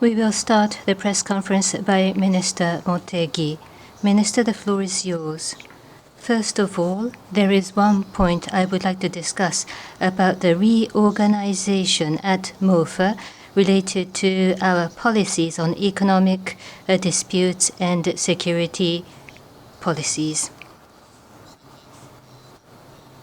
We will start the press conference by Minister Motegi. Minister, the floor is yours. First of all, there is one point I would like to discuss about the reorganization at MOFA related to our policies on economic disputes and security policies.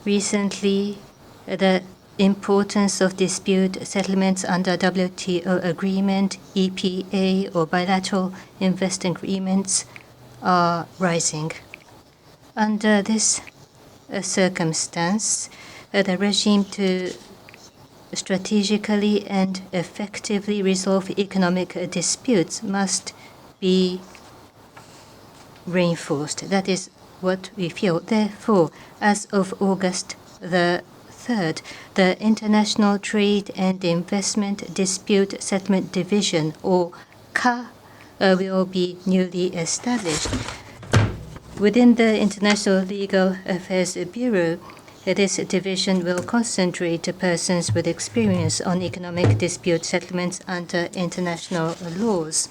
Recently, the importance of dispute settlements under WTO agreement, EPA, or bilateral investment agreements are rising. Under this circumstance, the regime to strategically and effectively resolve economic disputes must be reinforced. That is what we feel. Therefore, as of August the 3rd, the International Trade and Investment Dispute Settlement Division, or CA, will be newly established. Within the International Legal Affairs Bureau, this division will concentrate persons with experience on economic dispute settlements under international laws.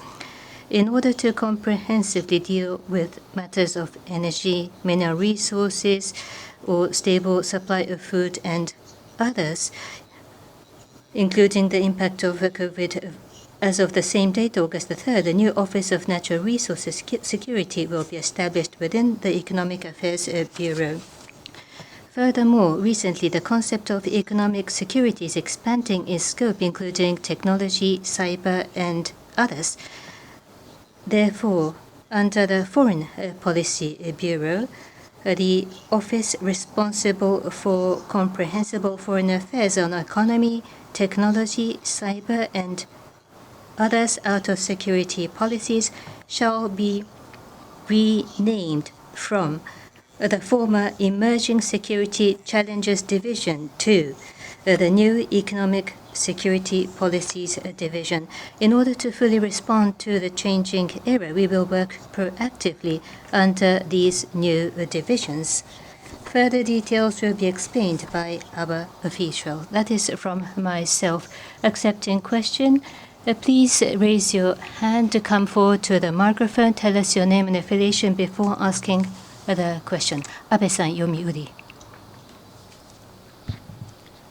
In order to comprehensively deal with matters of energy, mineral resources, or stable supply of food and others, including the impact of COVID, as of the same date, August the 3rd, the new Office of Natural Resources Security will be established within the Economic Affairs Bureau. Furthermore, recently the concept of economic security is expanding its scope, including technology, cyber, and others. Therefore, under the Foreign Policy Bureau, the office responsible for comprehensible foreign affairs on economy, technology, cyber, and others out of security policies shall be renamed from the former Emerging Security Challenges Division to the new Economic Security Policies Division. In order to fully respond to the changing era, we will work proactively under these new divisions. Further details will be explained by our official. That is from myself. Accepting question. Please raise your hand to come forward to the microphone. Tell us your name and affiliation before asking the question. Abe-san, Yomiuri.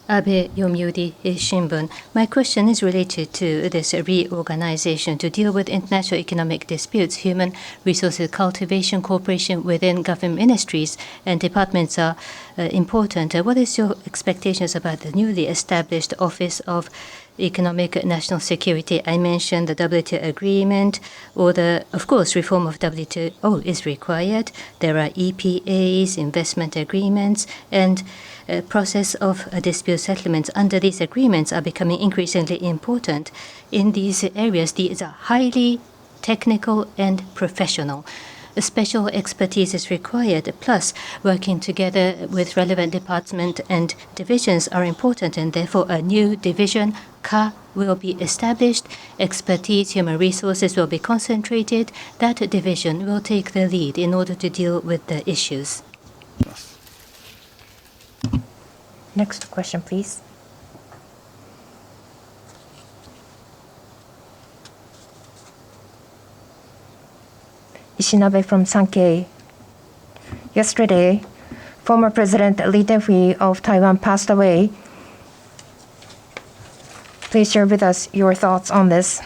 Abe, Yomiuri Shimbun. My question is related to this reorganization to deal with international economic disputes. Human resources cultivation cooperation within government ministries and departments are important. What is your expectations about the newly established Office of Economic National Security? I mentioned the WTO agreement, or of course, reform of WTO is required. There are EPAs, investment agreements, and process of dispute settlements under these agreements are becoming increasingly important. In these areas, these are highly technical and professional. A special expertise is required, plus working together with relevant departments and divisions are important, and therefore a new division, CA, will be established. Expertise, human resources will be concentrated. That division will take the lead in order to deal with the issues. Next question, please. Ishinabe from Sankei. Yesterday, former President Lee Teng-hui of Taiwan passed away. Please share with us your thoughts on this.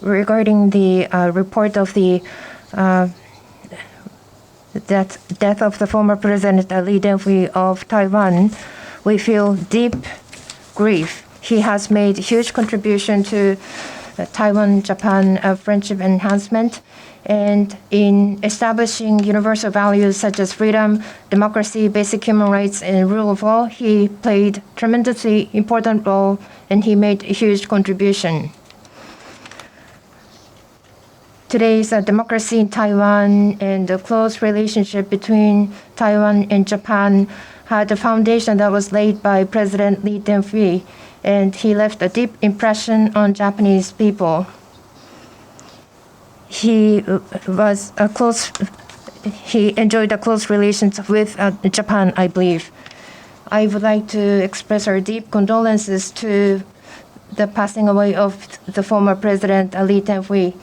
Regarding the report of the death of the former President Lee Teng-hui of Taiwan, we feel deep grief. He has made huge contribution to Taiwan-Japan friendship enhancement, and in establishing universal values such as freedom, democracy, basic human rights, and rule of law, he played tremendously important role, and he made a huge contribution. Today's democracy in Taiwan and the close relationship between Taiwan and Japan had a foundation that was laid by President Lee Teng-hui, and he left a deep impression on Japanese people. He enjoyed a close relations with Japan, I believe. I would like to express our deep condolences to the passing away of the former President Lee Teng-hui.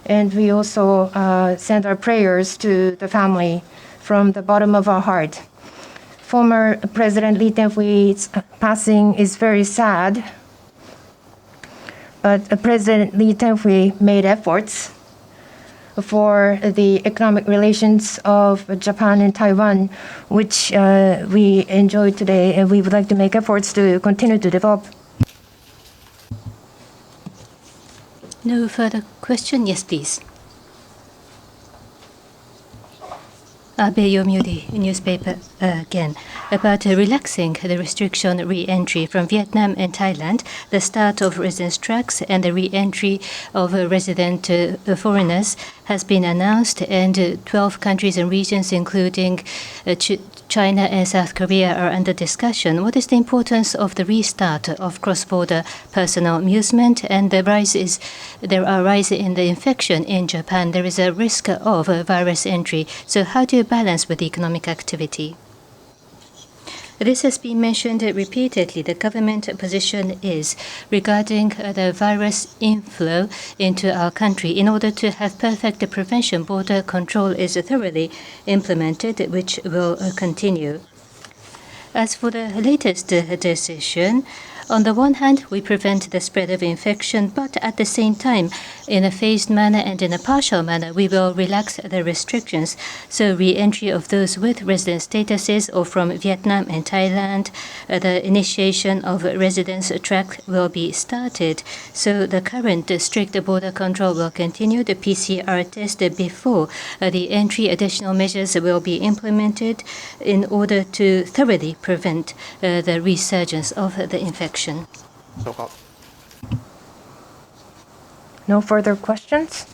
And we also send our prayers to the family from the bottom of our heart. Former President Lee Teng-hui's passing is very sad, but President Lee Teng-hui made efforts for the economic relations of Japan and Taiwan, which we enjoy today, and we would like to make efforts to continue to develop. No further question? Yes, please. Abe Yomiuri newspaper again. About relaxing the restriction re-entry from Vietnam and Thailand, the start of residence tracks and the re-entry of resident foreigners has been announced, and 12 countries and regions, including China and South Korea, are under discussion. What is the importance of the restart of cross-border personal amusement? And there are rise in the infection in Japan. There is a risk of virus entry. So how do you balance with economic activity? This has been mentioned repeatedly. The government position is regarding the virus inflow into our country. In order to have perfect prevention, border control is thoroughly implemented, which will continue. As for the latest decision, on the one hand, we prevent the spread of infection, but at the same time, in a phased manner and in a partial manner, we will relax the restrictions. So re-entry of those with residence statuses or from Vietnam and Thailand, the initiation of residence track will be started. So the current strict border control will continue. The PCR test before the entry, additional measures will be implemented in order to thoroughly prevent the resurgence of the infection. No further questions?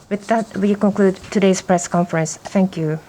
With that, we conclude today's press conference. Thank you.